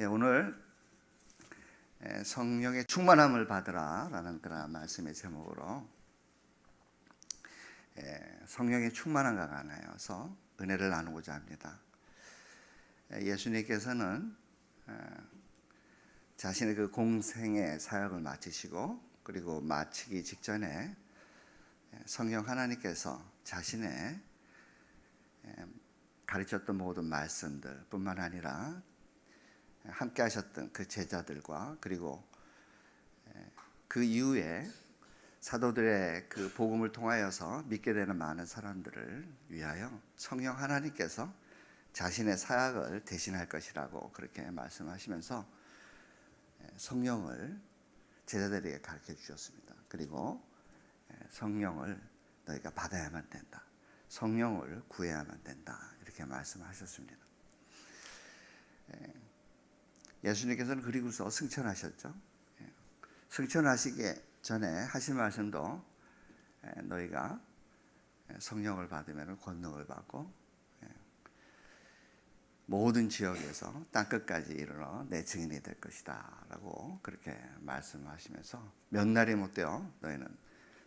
오늘 성령의 충만함을 받으라라는 그런 말씀의 제목으로 성령의 충만함과 관하여서 은혜를 나누고자 합니다. 예수님께서는 자신의 그 공생의 사역을 마치시고 그리고 마치기 직전에 성령 하나님께서 자신의 가르쳤던 모든 말씀들 뿐만 아니라 함께 하셨던 그 제자들과 그리고 그 이후에 사도들의 그 복음을 통하여서 믿게 되는 많은 사람들을 위하여 성령 하나님께서 자신의 사역을 대신할 것이라고 그렇게 말씀하시면서 성령을 제자들에게 가르쳐 주셨습니다. 그리고 성령을 너희가 받아야만 된다. 성령을 구해야만 된다. 이렇게 말씀하셨습니다. 예수님께서는 그리고서 승천하셨죠. 승천하시기 전에 하신 말씀도 너희가 성령을 받으면 권능을 받고 모든 지역에서 땅끝까지 이르러 내 증인이 될 것이다 라고 그렇게 말씀하시면서 몇 날이 못되어 너희는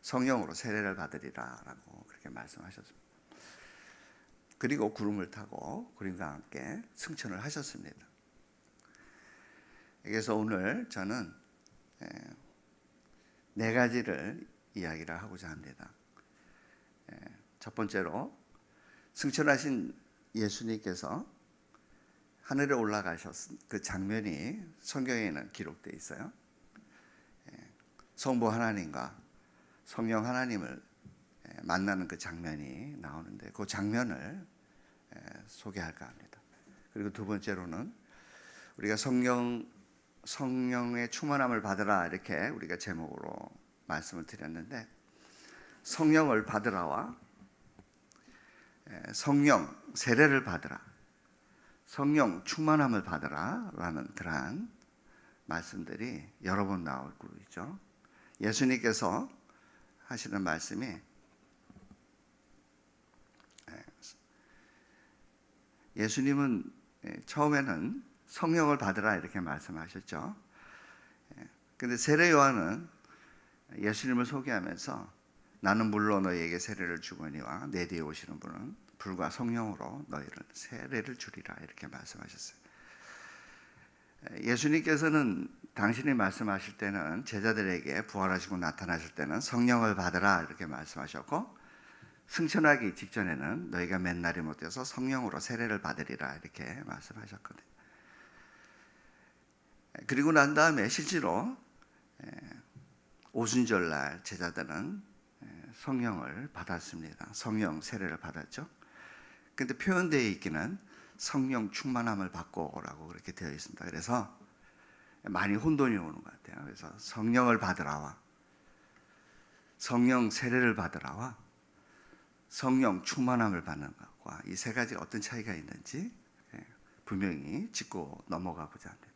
성령으로 세례를 받으리라 라고 그렇게 말씀하셨습니다. 그리고 구름을 타고 구름과 함께 승천을 하셨습니다. 그래서 오늘 저는 네 가지를 이야기를 하고자 합니다. 첫 번째로 승천하신 예수님께서 하늘에 올라가셨 그 장면이 성경에는 기록되어 있어요. 성부 하나님과 성령 하나님을 만나는 그 장면이 나오는데 그 장면을 소개할까 합니다. 그리고 두 번째로는 우리가 성령의 충만함을 받으라 이렇게 우리가 제목으로 말씀을 드렸는데 성령을 받으라와 성령 세례를 받으라, 성령 충만함을 받으라 라는 그러한 말씀들이 여러 번 나오고 있죠. 예수님께서 하시는 말씀이 예수님은 처음에는 성령을 받으라 이렇게 말씀하셨죠. 그런데 세례 요한은 예수님을 소개하면서 나는 물로 너희에게 세례를 주거니와 내 뒤에 오시는 분은 불과 성령으로 너희를 세례를 주리라 이렇게 말씀하셨어요. 예수님께서는 당신이 말씀하실 때는 제자들에게 부활하시고 나타나실 때는 성령을 받으라 이렇게 말씀하셨고 승천하기 직전에는 너희가 몇 날이 못해서 성령으로 세례를 받으리라 이렇게 말씀하셨거든요. 그리고 난 다음에 실제로 오순절날 제자들은 성령을 받았습니다. 성령 세례를 받았죠. 그런데 표현되어 있기는 성령 충만함을 받고 오라고 그렇게 되어 있습니다. 그래서 많이 혼돈이 오는 것 같아요. 그래서 성령을 받으라와 성령 세례를 받으라와 성령 충만함을 받는 것과 이 세 가지가 어떤 차이가 있는지 분명히 짚고 넘어가 보자 합니다.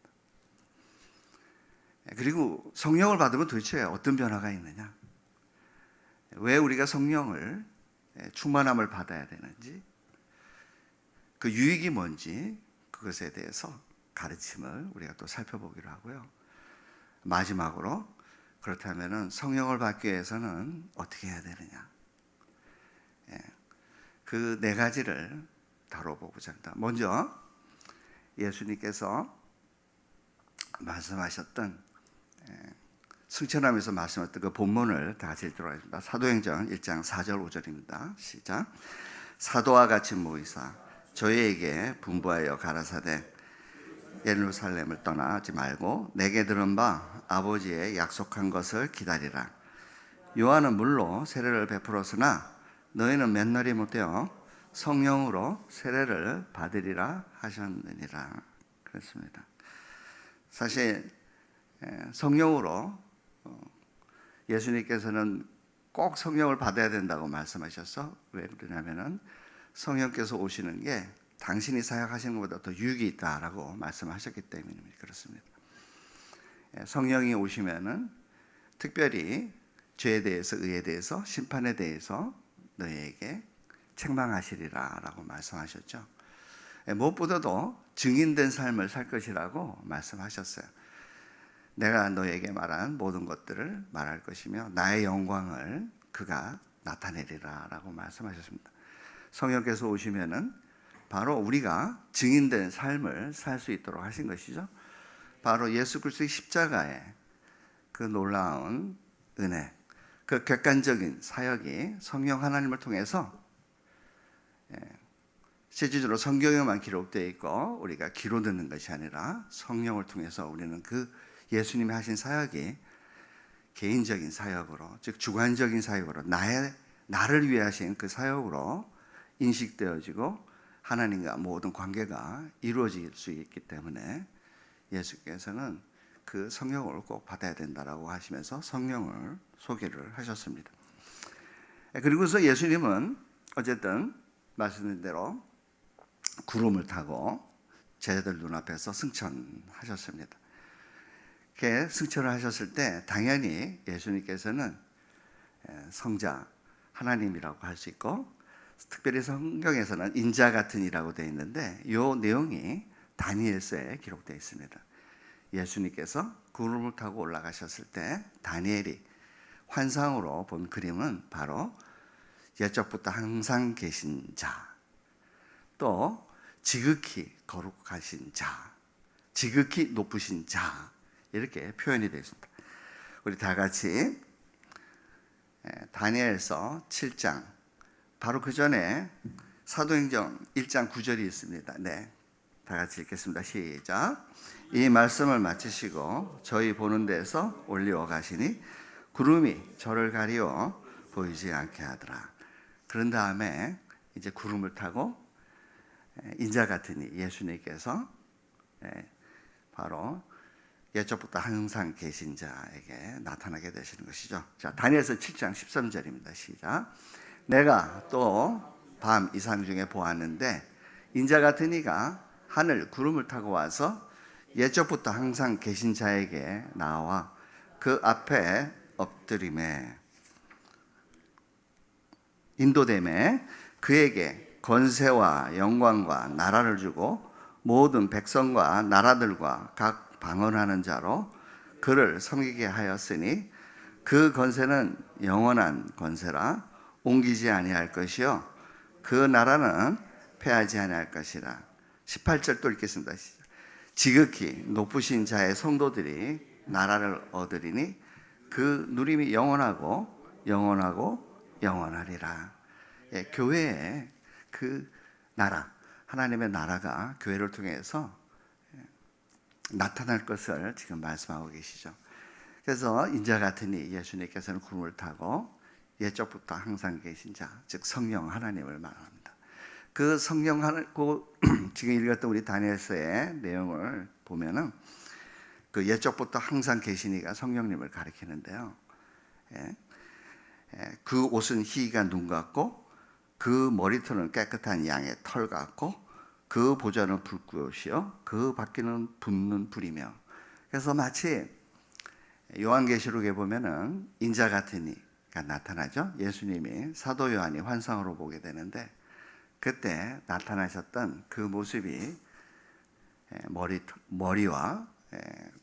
그리고 성령을 받으면 도대체 어떤 변화가 있느냐? 왜 우리가 성령을 충만함을 받아야 되는지, 그 유익이 뭔지 그것에 대해서 가르침을 우리가 또 살펴보기로 하고요. 마지막으로 그렇다면 성령을 받기 위해서는 어떻게 해야 되느냐? 그 네 가지를 다뤄보고자 합니다. 먼저 예수님께서 말씀하셨던 승천하면서 말씀하셨던 그 본문을 다 같이 읽도록 하겠습니다. 사도행전 1장 4절 5절입니다. 시작. 사도와 같이 모이사 저희에게 분부하여 가라사대 예루살렘을 떠나지 말고 내게 들은 바 아버지의 약속한 것을 기다리라. 요한은 물로 세례를 베풀었으나 너희는 몇 날이 못되어 성령으로 세례를 받으리라 하셨느니라. 그렇습니다. 사실 성령으로 예수님께서는 꼭 성령을 받아야 된다고 말씀하셔서 왜 그러냐면은 성령께서 오시는 게 당신이 사역하시는 것보다 더 유익이 있다라고 말씀하셨기 때문입니다. 그렇습니다. 성령이 오시면은 특별히 죄에 대해서, 의에 대해서, 심판에 대해서 너희에게 책망하시리라 라고 말씀하셨죠. 무엇보다도 증인된 삶을 살 것이라고 말씀하셨어요. 내가 너에게 말한 모든 것들을 말할 것이며 나의 영광을 그가 나타내리라 라고 말씀하셨습니다. 성령께서 오시면은 바로 우리가 증인된 삶을 살 수 있도록 하신 것이죠. 바로 예수 그리스도의 십자가의 그 놀라운 은혜, 그 객관적인 사역이 성령 하나님을 통해서 실질적으로 성경에만 기록되어 있고 우리가 귀로 듣는 것이 아니라 성령을 통해서 우리는 그 예수님이 하신 사역이 개인적인 사역으로, 즉 주관적인 사역으로, 나를 위해 하신 그 사역으로 인식되어지고 하나님과 모든 관계가 이루어질 수 있기 때문에 예수께서는 그 성령을 꼭 받아야 된다라고 하시면서 성령을 소개를 하셨습니다. 그리고서 예수님은 어쨌든 말씀드린 대로 구름을 타고 제자들 눈앞에서 승천하셨습니다. 이렇게 승천을 하셨을 때 당연히 예수님께서는 성자 하나님이라고 할 수 있고, 특별히 성경에서는 인자 같은 이라고 되어 있는데 이 내용이 다니엘서에 기록되어 있습니다. 예수님께서 구름을 타고 올라가셨을 때 다니엘이 환상으로 본 그림은 바로 옛적부터 항상 계신 자, 또 지극히 거룩하신 자, 지극히 높으신 자, 이렇게 표현이 되어 있습니다. 우리 다 같이 다니엘서 7장, 바로 그 전에 사도행전 1장 9절이 있습니다. 네, 다 같이 읽겠습니다. 시작. 이 말씀을 마치시고 저희 보는 데서 올리어 가시니 구름이 저를 가리워 보이지 않게 하더라. 그런 다음에 이제 구름을 타고 인자 같으니 예수님께서 바로 옛적부터 항상 계신 자에게 나타나게 되시는 것이죠. 자, 다니엘서 7장 13절입니다. 시작. 내가 또 밤 이상 중에 보았는데 인자 같은 이가 하늘 구름을 타고 와서 옛적부터 항상 계신 자에게 나와 그 앞에 엎드림에 인도됨에 그에게 권세와 영광과 나라를 주고 모든 백성과 나라들과 각 방언하는 자로 그를 섬기게 하였으니 그 권세는 영원한 권세라 옮기지 아니할 것이요 그 나라는 패하지 아니할 것이라. 18절 또 읽겠습니다. 지극히 높으신 자의 성도들이 나라를 얻으리니 그 누림이 영원하고 영원하리라. 교회의 그 나라, 하나님의 나라가 교회를 통해서 나타날 것을 지금 말씀하고 계시죠. 그래서 인자 같으니 예수님께서는 구름을 타고 옛적부터 항상 계신 자, 즉 성령 하나님을 말합니다. 그 성령 하나님, 지금 읽었던 우리 다니엘서의 내용을 보면은 그 옛적부터 항상 계신 이가 성령님을 가리키는데요. 그 옷은 희가 눈 같고 그 머리털은 깨끗한 양의 털 같고 그 보좌는 불꽃이요 그 바퀴는 붙는 불이며. 그래서 마치 요한계시록에 보면은 인자 같은 이가 나타나죠. 예수님이 사도 요한이 환상으로 보게 되는데 그때 나타나셨던 그 모습이 머리와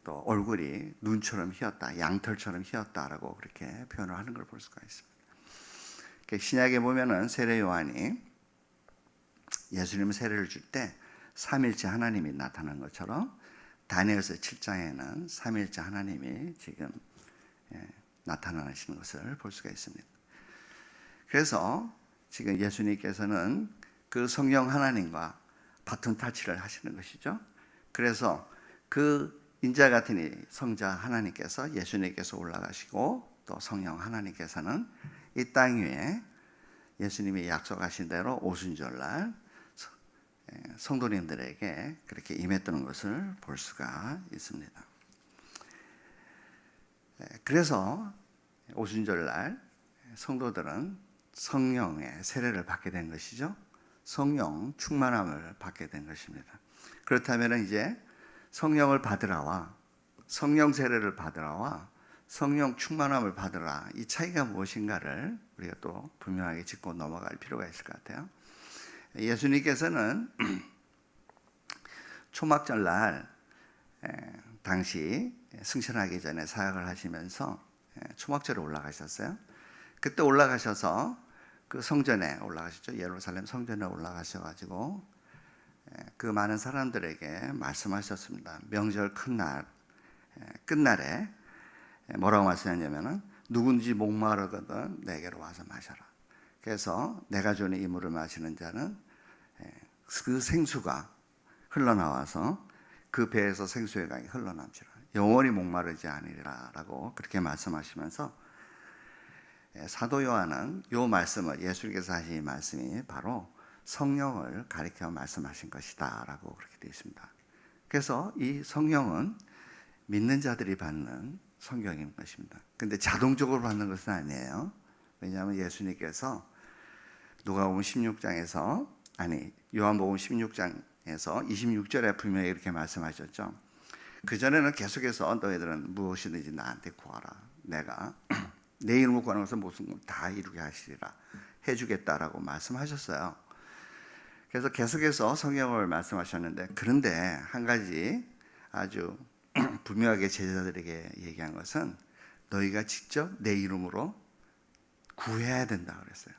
또 얼굴이 눈처럼 휘었다, 양털처럼 휘었다라고 그렇게 표현을 하는 걸 볼 수가 있습니다. 신약에 보면은 세례 요한이 예수님 세례를 줄 때 삼일째 하나님이 나타난 것처럼 다니엘서 7장에는 삼일째 하나님이 지금 나타나시는 것을 볼 수가 있습니다. 그래서 지금 예수님께서는 그 성령 하나님과 바톤 타치를 하시는 것이죠. 그래서 그 인자 같은 이 성자 하나님께서 예수님께서 올라가시고 또 성령 하나님께서는 이 땅 위에 예수님이 약속하신 대로 오순절날 성도님들에게 그렇게 임했던 것을 볼 수가 있습니다. 그래서 오순절날 성도들은 성령의 세례를 받게 된 것이죠. 성령 충만함을 받게 된 것입니다. 그렇다면 이제 성령을 받으라와 성령 세례를 받으라와 성령 충만함을 받으라, 이 차이가 무엇인가를 우리가 또 분명하게 짚고 넘어갈 필요가 있을 것 같아요. 예수님께서는 초막절 날 당시 승천하기 전에 사역을 하시면서 초막절에 올라가셨어요. 그때 올라가셔서 그 성전에 올라가셨죠. 예루살렘 성전에 올라가셔가지고 그 많은 사람들에게 말씀하셨습니다. 명절 큰날 끝날에 뭐라고 말씀하냐면은 누군지 목마르거든 내게로 와서 마셔라. 그래서 내가 주는 이 물을 마시는 자는 그 생수가 흘러나와서 그 배에서 생수의 강이 흘러남지라. 영원히 목마르지 아니라라고 그렇게 말씀하시면서 사도 요한은 이 말씀을 예수님께서 하신 이 말씀이 바로 성령을 가리켜 말씀하신 것이다 라고 그렇게 되어 있습니다. 그래서 이 성령은 믿는 자들이 받는 성경인 것입니다. 근데 자동적으로 받는 것은 아니에요. 왜냐하면 예수님께서 누가복음 16장에서 요한복음 16장에서 26절에 분명히 이렇게 말씀하셨죠. 그전에는 계속해서 너희들은 무엇이든지 나한테 구하라. 내가 내 이름으로 구하는 것은 모든 걸 다 이루게 하시리라. 해주겠다라고 말씀하셨어요. 그래서 계속해서 성경을 말씀하셨는데, 그런데 한 가지 아주 분명하게 제자들에게 얘기한 것은 너희가 직접 내 이름으로 구해야 된다 그랬어요.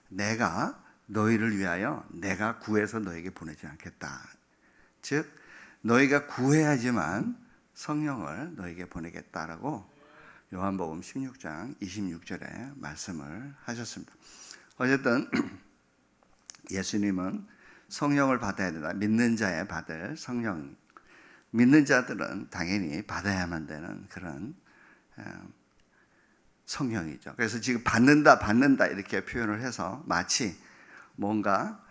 내가 너희를 위하여 내가 구해서 너에게 보내지 않겠다. 즉 너희가 구해야지만 성령을 너에게 보내겠다라고 요한복음 16장 26절에 말씀을 하셨습니다. 어쨌든 예수님은 성령을 받아야 된다. 믿는 자에 받을 성령. 믿는 자들은 당연히 받아야만 되는 그런 성령이죠. 그래서 지금 받는다 이렇게 표현을 해서 마치 뭔가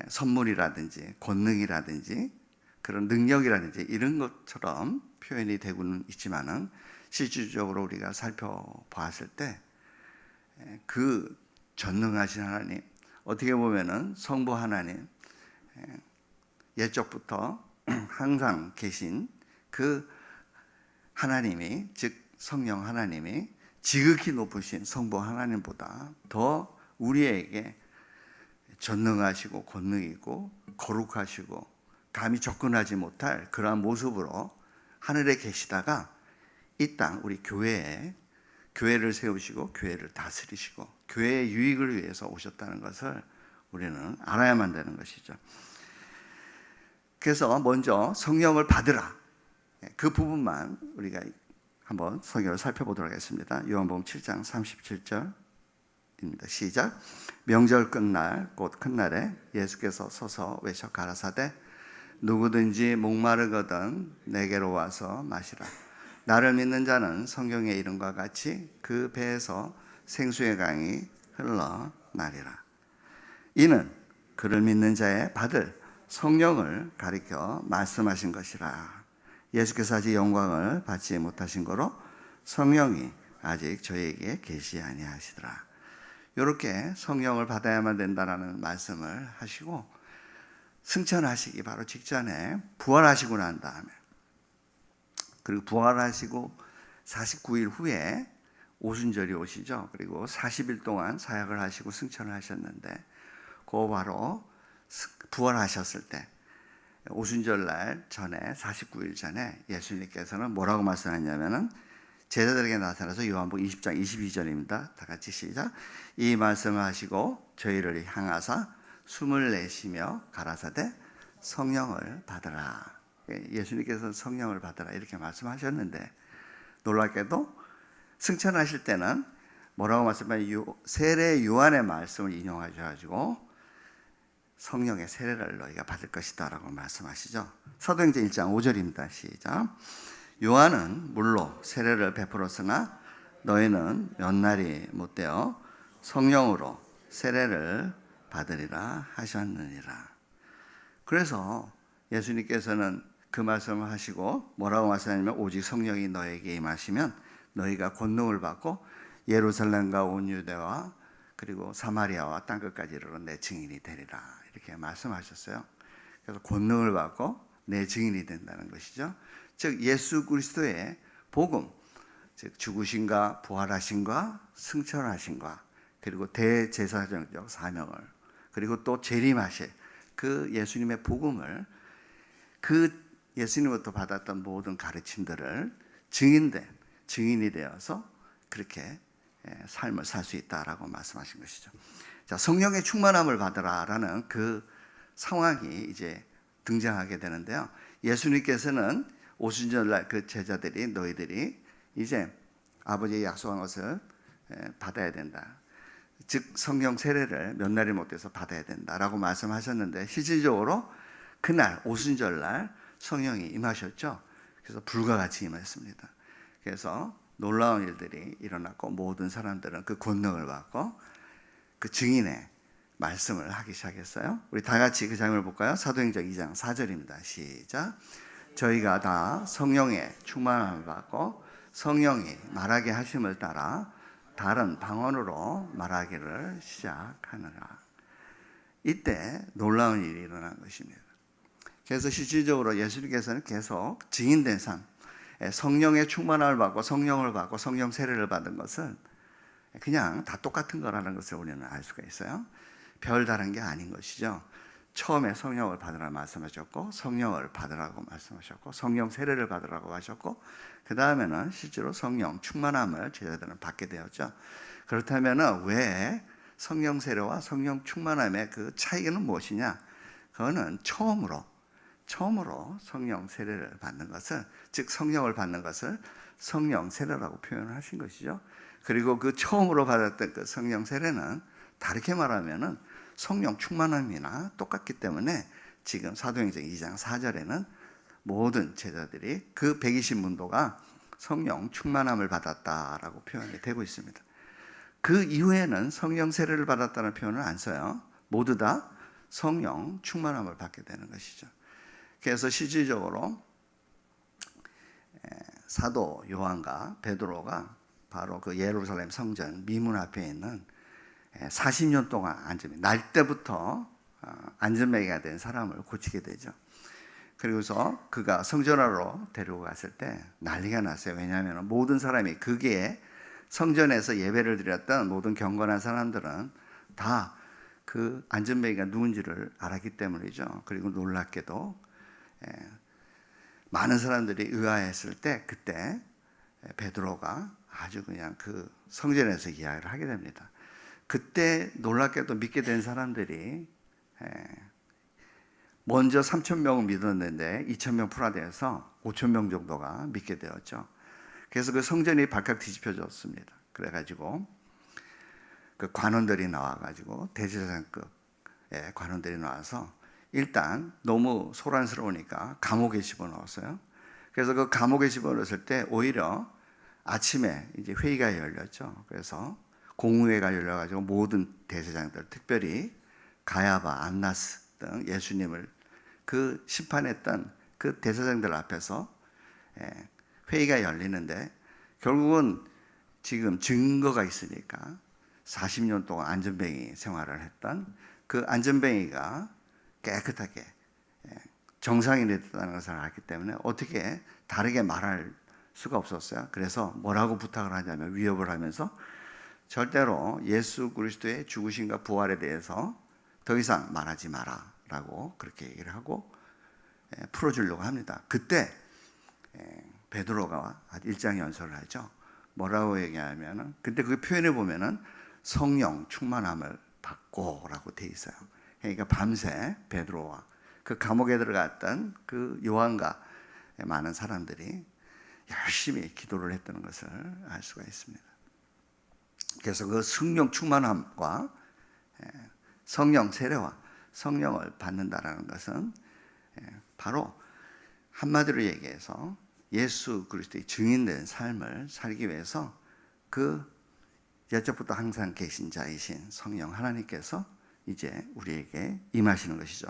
선물이라든지 권능이라든지 그런 능력이라든지 이런 것처럼 표현이 되고는 있지만은 실질적으로 우리가 살펴봤을 때 그 전능하신 하나님, 어떻게 보면은 성부 하나님, 옛적부터 항상 계신 그 하나님이, 즉 성령 하나님이 지극히 높으신 성부 하나님보다 더 우리에게 전능하시고 권능이 있고 거룩하시고 감히 접근하지 못할 그러한 모습으로 하늘에 계시다가 이 땅 우리 교회를 세우시고 교회를 다스리시고 교회의 유익을 위해서 오셨다는 것을 우리는 알아야만 되는 것이죠. 그래서 먼저 성령을 받으라. 그 부분만 우리가 한번 성경을 살펴보도록 하겠습니다. 요한복음 7장 37절입니다. 시작. 명절 끝날 곧 큰날에 예수께서 서서 외쳐 가라사대 누구든지 목마르거든 내게로 와서 마시라. 나를 믿는 자는 성경의 이름과 같이 그 배에서 생수의 강이 흘러나리라. 이는 그를 믿는 자의 받을 성령을 가리켜 말씀하신 것이라. 예수께서 아직 영광을 받지 못하신 거로 성령이 아직 저희에게 계시 아니하시더라. 이렇게 성령을 받아야만 된다라는 말씀을 하시고 승천하시기 바로 직전에 부활하시고 난 다음에, 그리고 부활하시고 49일 후에 오순절이 오시죠. 그리고 40일 동안 사역을 하시고 승천을 하셨는데 그 바로 부활하셨을 때 오순절날 전에 49일 전에 예수님께서는 뭐라고 말씀하셨냐면은 제자들에게 나타나서 요한복음 20장 22절입니다. 다 같이 시작. 이 말씀을 하시고 저희를 향하사 숨을 내쉬며 가라사대 성령을 받으라. 예수님께서 성령을 받으라 이렇게 말씀하셨는데 놀랍게도 승천하실 때는 뭐라고 말씀하셨냐면 세례 요한의 말씀을 인용하셔가지고 성령의 세례를 너희가 받을 것이다 라고 말씀하시죠. 사도행전 1장 5절입니다. 시작. 요한은 물로 세례를 베풀었으나 너희는 몇 날이 못되어 성령으로 세례를 받으리라 하셨느니라. 그래서 예수님께서는 그 말씀을 하시고 뭐라고 말씀하냐면 오직 성령이 너에게 임하시면 너희가 권능을 받고 예루살렘과 온 유대와 그리고 사마리아와 땅끝까지 이르러 내 증인이 되리라 이렇게 말씀하셨어요. 그래서 권능을 받고 내 증인이 된다는 것이죠. 즉 예수 그리스도의 복음, 즉 죽으신과 부활하신과 승천하신과 그리고 대제사장적 사명을 그리고 또 재림하실 그 예수님의 복음을 그 예수님으로부터 받았던 모든 가르침들을 증인이 되어서 그렇게 삶을 살 수 있다라고 말씀하신 것이죠. 자, 성령의 충만함을 받으라라는 그 상황이 이제 등장하게 되는데요. 예수님께서는 오순절날 그 제자들이 너희들이 이제 아버지의 약속한 것을 받아야 된다. 즉 성령 세례를 몇 날이 못해서 받아야 된다라고 말씀하셨는데 실질적으로 그날 오순절날 성령이 임하셨죠. 그래서 불과 같이 임했습니다. 그래서 놀라운 일들이 일어났고 모든 사람들은 그 권능을 받고 그 증인의 말씀을 하기 시작했어요. 우리 다 같이 그 장면을 볼까요? 사도행전 2장 4절입니다. 시작. 저희가 다 성령의 충만함을 받고 성령이 말하게 하심을 따라 다른 방언으로 말하기를 시작하느라. 이때 놀라운 일이 일어난 것입니다. 그래서 실질적으로 예수님께서는 계속 증인된 삶, 성령의 충만함을 받고 성령을 받고 성령 세례를 받은 것은 그냥 다 똑같은 거라는 것을 우리는 알 수가 있어요. 별다른 게 아닌 것이죠. 처음에 성령을 받으라 말씀하셨고 성령을 받으라고 말씀하셨고 성령 세례를 받으라고 하셨고 그 다음에는 실제로 성령 충만함을 제자들은 받게 되었죠. 그렇다면 왜 성령 세례와 성령 충만함의 그 차이는 무엇이냐? 그거는 처음으로 성령 세례를 받는 것을, 즉 성령을 받는 것을 성령 세례라고 표현을 하신 것이죠. 그리고 그 처음으로 받았던 그 성령 세례는 다르게 말하면은 성령 충만함이나 똑같기 때문에 지금 사도행전 2장 4절에는 모든 제자들이 그 120문도가 성령 충만함을 받았다라고 표현이 되고 있습니다. 그 이후에는 성령 세례를 받았다는 표현을 안 써요. 모두 다 성령 충만함을 받게 되는 것이죠. 그래서 실질적으로 사도 요한과 베드로가 바로 그 예루살렘 성전 미문 앞에 있는 40년 동안 날 때부터 안전뱅이가 된 사람을 고치게 되죠. 그리고서 그가 성전으로 데리고 갔을 때 난리가 났어요. 왜냐하면 모든 사람이 그게 성전에서 예배를 드렸던 모든 경건한 사람들은 다 그 안전뱅이가 누군지를 알았기 때문이죠. 그리고 놀랍게도 많은 사람들이 의아했을 때 그때 베드로가 아주 그냥 그 성전에서 이야기를 하게 됩니다. 그때 놀랍게도 믿게 된 사람들이 먼저 3,000명을 믿었는데 2,000명 풀화돼서 5,000명 정도가 믿게 되었죠. 그래서 그 성전이 발칵 뒤집혀졌습니다. 그래가지고 그 관원들이 나와가지고 대제사장급의 관원들이 나와서 일단 너무 소란스러우니까 감옥에 집어넣었어요. 그래서 그 감옥에 집어넣었을 때 오히려 아침에 이제 회의가 열렸죠. 그래서 공의회가 열려가지고 모든 대제사장들, 특별히 가야바, 안나스 등 예수님을 그 심판했던 그 대제사장들 앞에서 회의가 열리는데 결국은 지금 증거가 있으니까 40년 동안 안전뱅이 생활을 했던 그 안전뱅이가 깨끗하게 정상인이 됐다는 것을 알기 때문에 어떻게 다르게 말할 수가 없었어요. 그래서 뭐라고 부탁을 하냐면 위협을 하면서 절대로 예수 그리스도의 죽으심과 부활에 대해서 더 이상 말하지 마라 라고 그렇게 얘기를 하고 풀어주려고 합니다. 그때 베드로가 일장연설을 하죠. 뭐라고 얘기하면은 근데 그 표현을 보면은 성령 충만함을 받고 라고 돼 있어요. 그러니까 밤새 베드로와 그 감옥에 들어갔던 그 요한과 많은 사람들이 열심히 기도를 했다는 것을 알 수가 있습니다. 그래서 그 성령 충만함과 성령 세례와 성령을 받는다라는 것은 바로 한마디로 얘기해서 예수 그리스도의 증인된 삶을 살기 위해서 그 옛적부터 항상 계신 자이신 성령 하나님께서 이제 우리에게 임하시는 것이죠.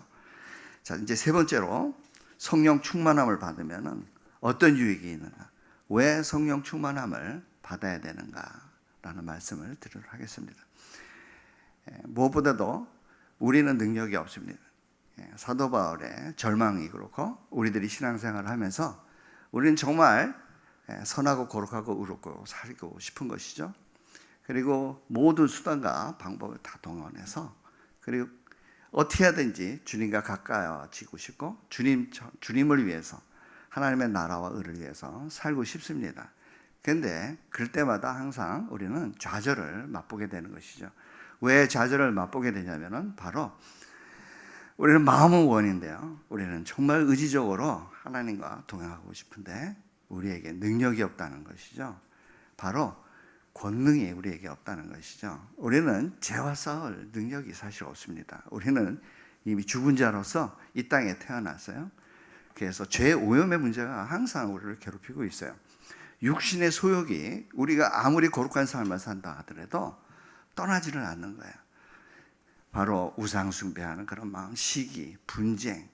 자, 이제 세 번째로 성령 충만함을 받으면 어떤 유익이 있는가? 왜 성령 충만함을 받아야 되는가라는 말씀을 드리도록 하겠습니다. 무엇보다도 우리는 능력이 없습니다. 사도 바울의 절망이 그렇고 우리들이 신앙생활을 하면서 우리는 정말 선하고 거룩하고 의롭고 살고 싶은 것이죠. 그리고 모든 수단과 방법을 다 동원해서 그리고 어떻게 하든지 주님과 가까워지고 싶고 주님을 위해서 하나님의 나라와 의를 위해서 살고 싶습니다. 그런데 그럴 때마다 항상 우리는 좌절을 맛보게 되는 것이죠. 왜 좌절을 맛보게 되냐면은 바로 우리는 마음은 원인데요. 우리는 정말 의지적으로 하나님과 동행하고 싶은데 우리에게 능력이 없다는 것이죠. 바로 권능이 우리에게 없다는 것이죠. 우리는 죄와 싸울 능력이 사실 없습니다. 우리는 이미 죽은 자로서 이 땅에 태어났어요. 그래서 죄 오염의 문제가 항상 우리를 괴롭히고 있어요. 육신의 소욕이 우리가 아무리 거룩한 삶을 산다 하더라도 떠나지를 않는 거예요. 바로 우상 숭배하는 그런 마음, 시기, 분쟁,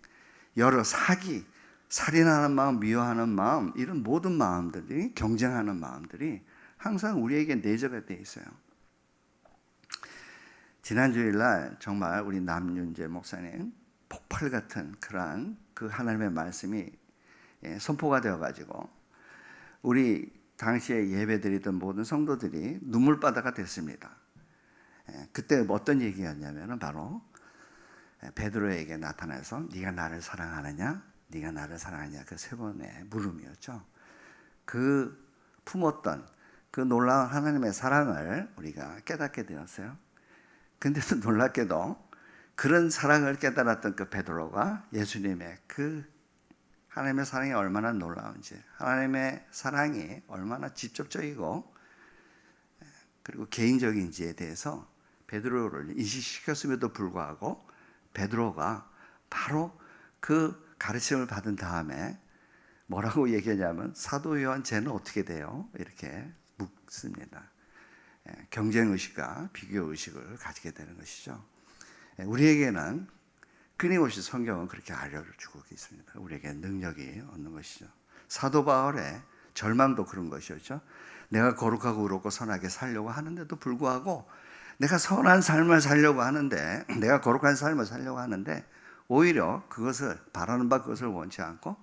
여러 사기, 살인하는 마음, 미워하는 마음, 이런 모든 마음들이, 경쟁하는 마음들이 항상 우리에게 내재가 되어 있어요. 지난 주일날 정말 우리 남윤재 목사님 폭발 같은 그러한 그 하나님의 말씀이 선포가 되어가지고 우리 당시에 예배드리던 모든 성도들이 눈물바다가 됐습니다. 그때 어떤 얘기였냐면 바로 베드로에게 나타나서 네가 나를 사랑하느냐? 네가 나를 사랑하냐? 그 세 번의 물음이었죠. 그 품었던 그 놀라운 하나님의 사랑을 우리가 깨닫게 되었어요. 근데도 놀랍게도 그런 사랑을 깨달았던 그 베드로가 예수님의 그 하나님의 사랑이 얼마나 놀라운지, 하나님의 사랑이 얼마나 직접적이고 그리고 개인적인지에 대해서 베드로를 인식시켰음에도 불구하고 베드로가 바로 그 가르침을 받은 다음에 뭐라고 얘기하냐면 사도 요한 쟤는 어떻게 돼요? 이렇게 묻습니다. 경쟁의식과 비교의식을 가지게 되는 것이죠. 우리에게는 끊임없이 성경은 그렇게 알려주고 있습니다. 우리에게 능력이 없는 것이죠. 사도 바울의 절망도 그런 것이었죠. 내가 거룩하고 의롭고 선하게 살려고 하는데도 불구하고 내가 선한 삶을 살려고 하는데 내가 거룩한 삶을 살려고 하는데 오히려 그것을 바라는 바 그것을 원치 않고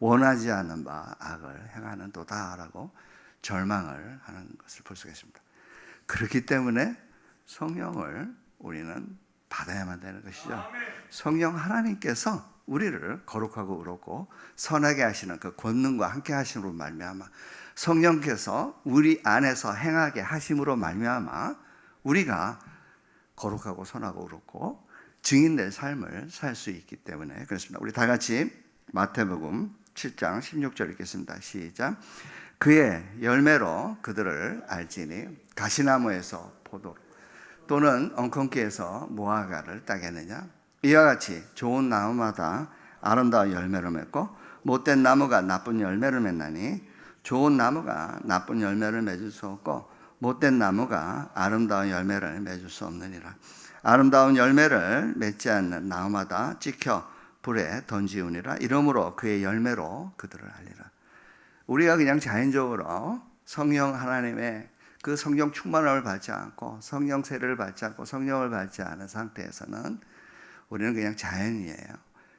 원하지 않는 바 악을 행하는 도다라고 절망을 하는 것을 볼 수가 있습니다. 그렇기 때문에 성령을 우리는 받아야만 되는 것이죠. 성령 하나님께서 우리를 거룩하고 의롭고 선하게 하시는 그 권능과 함께 하심으로 말미암아 성령께서 우리 안에서 행하게 하심으로 말미암아 우리가 거룩하고 선하고 의롭고 증인된 삶을 살 수 있기 때문에 그렇습니다. 우리 다 같이 마태복음 7장 16절 읽겠습니다. 시작. 그의 열매로 그들을 알지니 가시나무에서 포도 또는 엉겅퀴에서 무화과를 따겠느냐. 이와 같이 좋은 나무마다 아름다운 열매를 맺고 못된 나무가 나쁜 열매를 맺나니 좋은 나무가 나쁜 열매를 맺을 수 없고 못된 나무가 아름다운 열매를 맺을 수 없느니라. 아름다운 열매를 맺지 않는 나무마다 찍혀 불에 던지우니라. 이러므로 그의 열매로 그들을 알리라. 우리가 그냥 자연적으로 성령 하나님의 그 성령 충만함을 받지 않고 성령 세례를 받지 않고 성령을 받지 않은 상태에서는 우리는 그냥 자연이에요.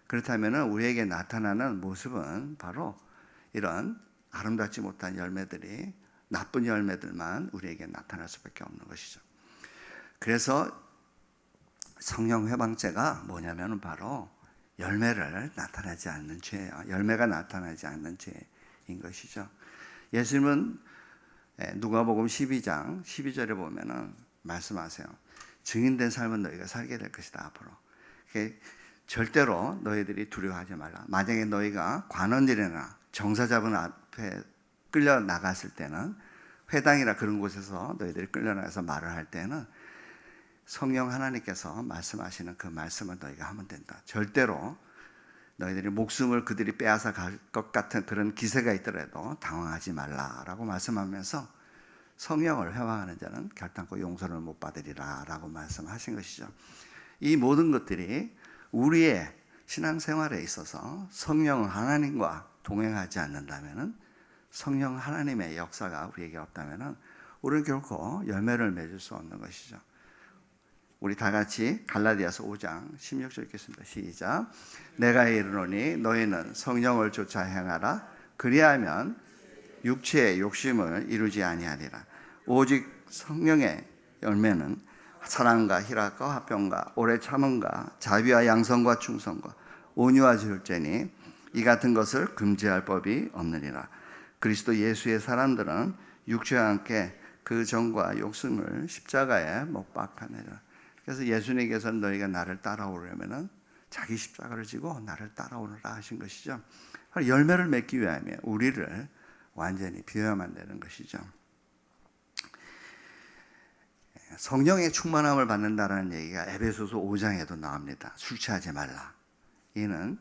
그렇다면 우리에게 나타나는 모습은 바로 이런 아름답지 못한 열매들이 나쁜 열매들만 우리에게 나타날 수밖에 없는 것이죠. 그래서 성령 회방죄가 뭐냐면 바로 열매를 나타나지 않는 죄예요. 열매가 나타나지 않는 죄인 것이죠. 예수님은 누가복음 12장 12절에 보면은 말씀하세요. 증인된 삶은 너희가 살게 될 것이다 앞으로. 절대로 너희들이 두려워하지 말라. 만약에 너희가 관원들이나 정사잡은 앞에 끌려 나갔을 때는 회당이나 그런 곳에서 너희들이 끌려 나가서 말을 할 때는 성령 하나님께서 말씀하시는 그 말씀을 너희가 하면 된다. 절대로 너희들이 목숨을 그들이 빼앗아 갈 것 같은 그런 기세가 있더라도 당황하지 말라라고 말씀하면서 성령을 회방하는 자는 결단코 용서를 못 받으리라 라고 말씀하신 것이죠. 이 모든 것들이 우리의 신앙생활에 있어서 성령 하나님과 동행하지 않는다면 성령 하나님의 역사가 우리에게 없다면 우리는 결코 열매를 맺을 수 없는 것이죠. 우리 다 같이 갈라디아서 5장 16절 읽겠습니다. 시작. 내가 이르노니 너희는 성령을 쫓아 행하라. 그리하면 육체의 욕심을 이루지 아니하리라. 오직 성령의 열매는 사랑과 희락과 화평과 오래 참음과 자비와 양선과 충성과 온유와 절제니 이 같은 것을 금지할 법이 없느니라. 그리스도 예수의 사람들은 육체와 함께 그 정과 욕심을 십자가에 못 박하느니라. 그래서 예수님께서 너희가 나를 따라오려면은 자기 십자가를 지고 나를 따라오느라 하신 것이죠. 열매를 맺기 위하여 우리를 완전히 비워야만 되는 것이죠. 성령의 충만함을 받는다는 얘기가 에베소서 5장에도 나옵니다. 술 취하지 말라. 이는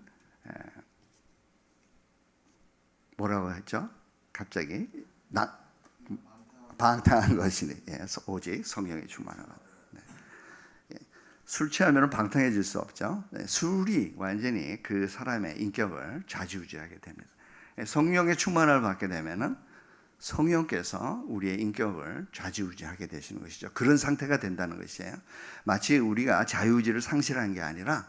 뭐라고 했죠? 갑자기 방탕한 것이니 오직 성령의 충만함. 술 취하면 방탕해질 수 없죠. 술이 완전히 그 사람의 인격을 좌지우지하게 됩니다. 성령의 충만함을 받게 되면은 성령께서 우리의 인격을 좌지우지하게 되시는 것이죠. 그런 상태가 된다는 것이에요. 마치 우리가 자유의지를 상실한 게 아니라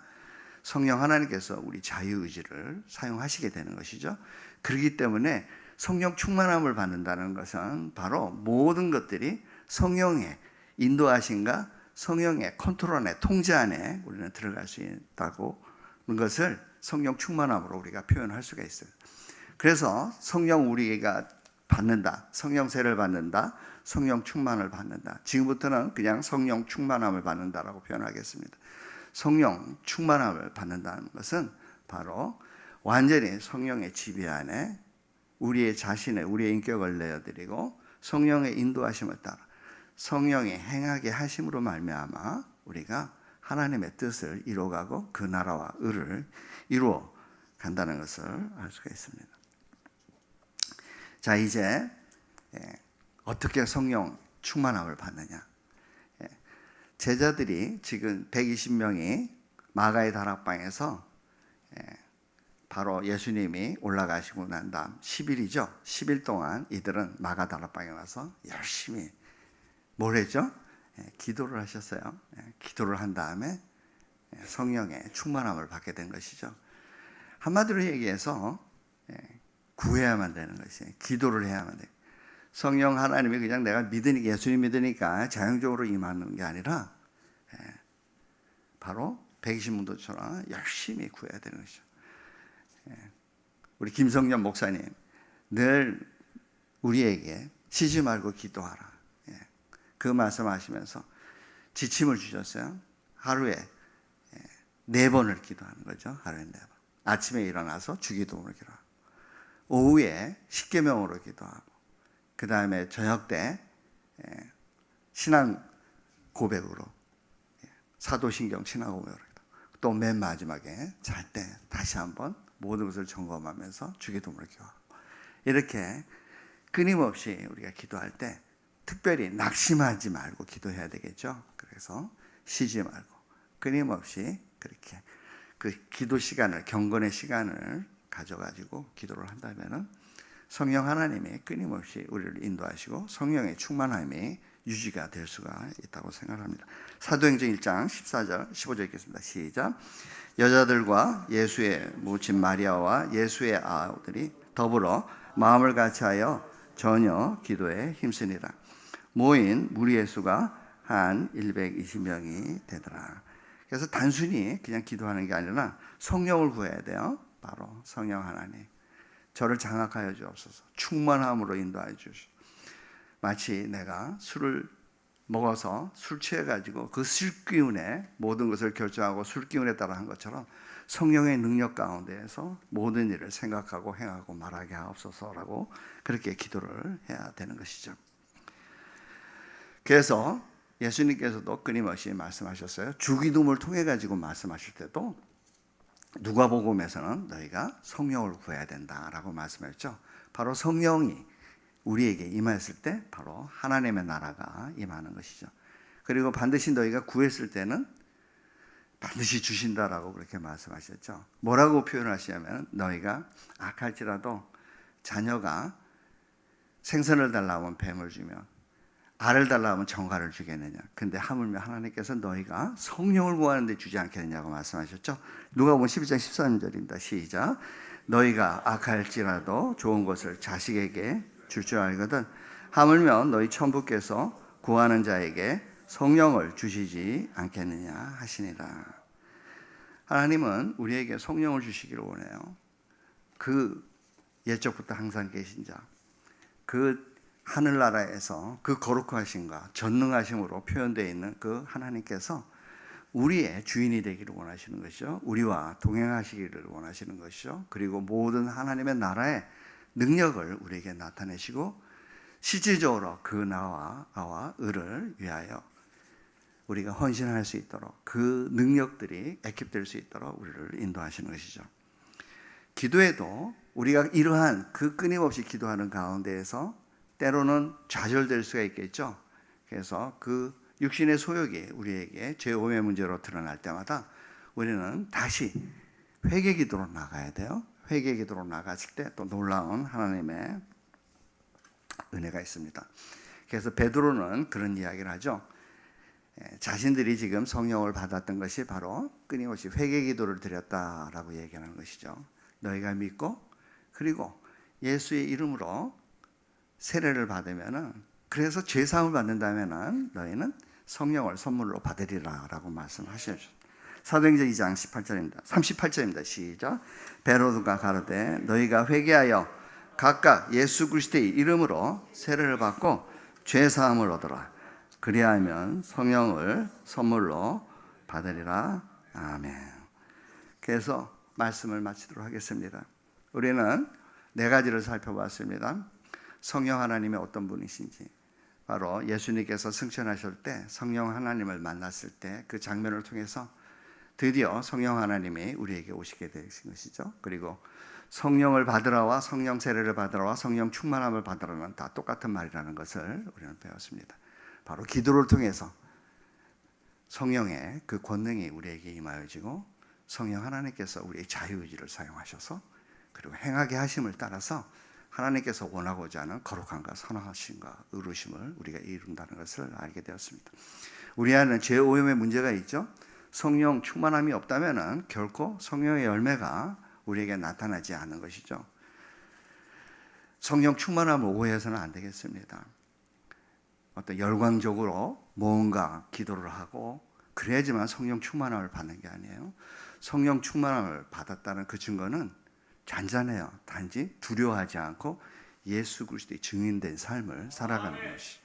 성령 하나님께서 우리 자유의지를 사용하시게 되는 것이죠. 그렇기 때문에 성령 충만함을 받는다는 것은 바로 모든 것들이 성령의 인도하심과 성령의 컨트롤 안에, 통제 안에 우리는 들어갈 수 있다고 하는 것을 성령 충만함으로 우리가 표현할 수가 있어요. 그래서 성령 우리가 받는다, 성령세를 받는다, 성령 충만을 받는다. 지금부터는 그냥 성령 충만함을 받는다라고 표현하겠습니다. 성령 충만함을 받는다는 것은 바로 완전히 성령의 지배 안에 우리의 자신의, 우리의 인격을 내어드리고 성령의 인도하심을 따라 성령이 행하게 하심으로 말미암아 우리가 하나님의 뜻을 이루어가고 그 나라와 의를 이루어 간다는 것을 알 수가 있습니다. 자, 이제 어떻게 성령 충만함을 받느냐? 제자들이 지금 120명이 마가의 다락방에서 바로 예수님이 올라가시고 난 다음 10일이죠. 10일 동안 이들은 마가 다락방에 와서 열심히 뭘 했죠? 기도를 하셨어요. 기도를 한 다음에 성령의 충만함을 받게 된 것이죠. 한마디로 얘기해서 구해야만 되는 것이에요. 기도를 해야만 돼요. 성령 하나님이 그냥 내가 믿으니까, 예수님 믿으니까 자연적으로 임하는 게 아니라 바로 120문도처럼 열심히 구해야 되는 것이죠. 우리 김성년 목사님 늘 우리에게 쉬지 말고 기도하라. 그 말씀하시면서 지침을 주셨어요. 하루에 4번을 기도하는 거죠. 하루에 4번. 아침에 일어나서 주기도문을 기도하고, 오후에 십계명으로 기도하고, 그 다음에 저녁 때 신앙 고백으로, 사도신경 신앙 고백으로, 또 맨 마지막에 잘 때 다시 한번 모든 것을 점검하면서 주기도문을 기도하고, 이렇게 끊임없이 우리가 기도할 때 특별히 낙심하지 말고 기도해야 되겠죠. 그래서 쉬지 말고 끊임없이 그렇게 그 기도 시간을, 경건의 시간을 가져가지고 기도를 한다면은 성령 하나님이 끊임없이 우리를 인도하시고 성령의 충만함이 유지가 될 수가 있다고 생각합니다. 사도행전 1장 14절 15절 읽겠습니다. 시작. 여자들과 예수의 모친 마리아와 예수의 아우들이 더불어 마음을 같이하여 전혀 기도에 힘쓰니라. 모인 무리의 수가 한 120명이 되더라. 그래서 단순히 그냥 기도하는 게 아니라 성령을 구해야 돼요. 바로 성령 하나님, 저를 장악하여 주옵소서. 충만함으로 인도하여 주시옵소서. 마치 내가 술을 먹어서 술 취해가지고 그 술기운에 모든 것을 결정하고 술기운에 따라 한 것처럼 성령의 능력 가운데에서 모든 일을 생각하고 행하고 말하게 하옵소서라고 그렇게 기도를 해야 되는 것이죠. 그래서 예수님께서도 끊임없이 말씀하셨어요. 주기도문을 통해 가지고 말씀하실 때도 누가복음에서는 너희가 성령을 구해야 된다라고 말씀했죠. 바로 성령이 우리에게 임했을 때 바로 하나님의 나라가 임하는 것이죠. 그리고 반드시 너희가 구했을 때는 반드시 주신다라고 그렇게 말씀하셨죠. 뭐라고 표현하시냐면 너희가 악할지라도 자녀가 생선을 달라고 하면 뱀을 주며 알을 달라고 하면 정갈을 주겠느냐. 근데 하물며 하나님께서 너희가 성령을 구하는데 주지 않겠느냐고 말씀하셨죠. 누가복음 12장 13절입니다. 시작. 너희가 악할지라도 좋은 것을 자식에게 줄 줄 알거든 하물며 너희 천부께서 구하는 자에게 성령을 주시지 않겠느냐 하시니라. 하나님은 우리에게 성령을 주시기를 원해요. 그 옛적부터 항상 계신 자, 그 하늘나라에서 그 거룩하심과 전능하심으로 표현되어 있는 그 하나님께서 우리의 주인이 되기를 원하시는 것이죠. 우리와 동행하시기를 원하시는 것이죠. 그리고 모든 하나님의 나라의 능력을 우리에게 나타내시고 실질적으로 그 나와 을을 위하여 우리가 헌신할 수 있도록 그 능력들이 액입될 수 있도록 우리를 인도하시는 것이죠. 기도에도 우리가 이러한 그 끊임없이 기도하는 가운데에서 때로는 좌절될 수가 있겠죠. 그래서 그 육신의 소욕이 우리에게 죄오의 문제로 드러날 때마다 우리는 다시 회개 기도로 나가야 돼요. 회개 기도로 나갔을 때 또 놀라운 하나님의 은혜가 있습니다. 그래서 베드로는 그런 이야기를 하죠. 자신들이 지금 성령을 받았던 것이 바로 끊임없이 회개 기도를 드렸다라고 얘기하는 것이죠. 너희가 믿고 그리고 예수의 이름으로 세례를 받으면은, 그래서 죄 사함을 받는다면은 너희는 성령을 선물로 받으리라 라고 말씀하셨죠. 사도행전 2장 18절입니다. 38절입니다. 시작. 베드로가 가로되 너희가 회개하여 각각 예수 그리스도의 이름으로 세례를 받고 죄 사함을 얻어라. 그리하면 성령을 선물로 받으리라. 아멘. 그래서 말씀을 마치도록 하겠습니다. 우리는 네 가지를 살펴봤습니다. 성령 하나님이 어떤 분이신지, 바로 예수님께서 승천하실 때 성령 하나님을 만났을 때 그 장면을 통해서 드디어 성령 하나님이 우리에게 오시게 되신 것이죠. 그리고 성령을 받으라와 성령 세례를 받으라와 성령 충만함을 받으라는 다 똑같은 말이라는 것을 우리는 배웠습니다. 바로 기도를 통해서 성령의 그 권능이 우리에게 임하여지고 성령 하나님께서 우리의 자유의지를 사용하셔서 그리고 행하게 하심을 따라서 하나님께서 원하고자 하는 거룩함과 선하심과 의로심을 우리가 이룬다는 것을 알게 되었습니다. 우리 안에는 죄오염의 문제가 있죠. 성령 충만함이 없다면 결코 성령의 열매가 우리에게 나타나지 않는 것이죠. 성령 충만함을 오해해서는 안 되겠습니다. 어떤 열광적으로 뭔가 기도를 하고 그래야지만 성령 충만함을 받는 게 아니에요. 성령 충만함을 받았다는 그 증거는 잔잔해요. 단지 두려워하지 않고 예수 그리스도의 증인된 삶을 살아가는 것이,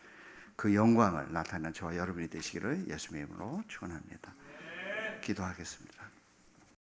그 영광을 나타내는 저와 여러분이 되시기를 예수님의 이름으로 축원합니다. 기도하겠습니다.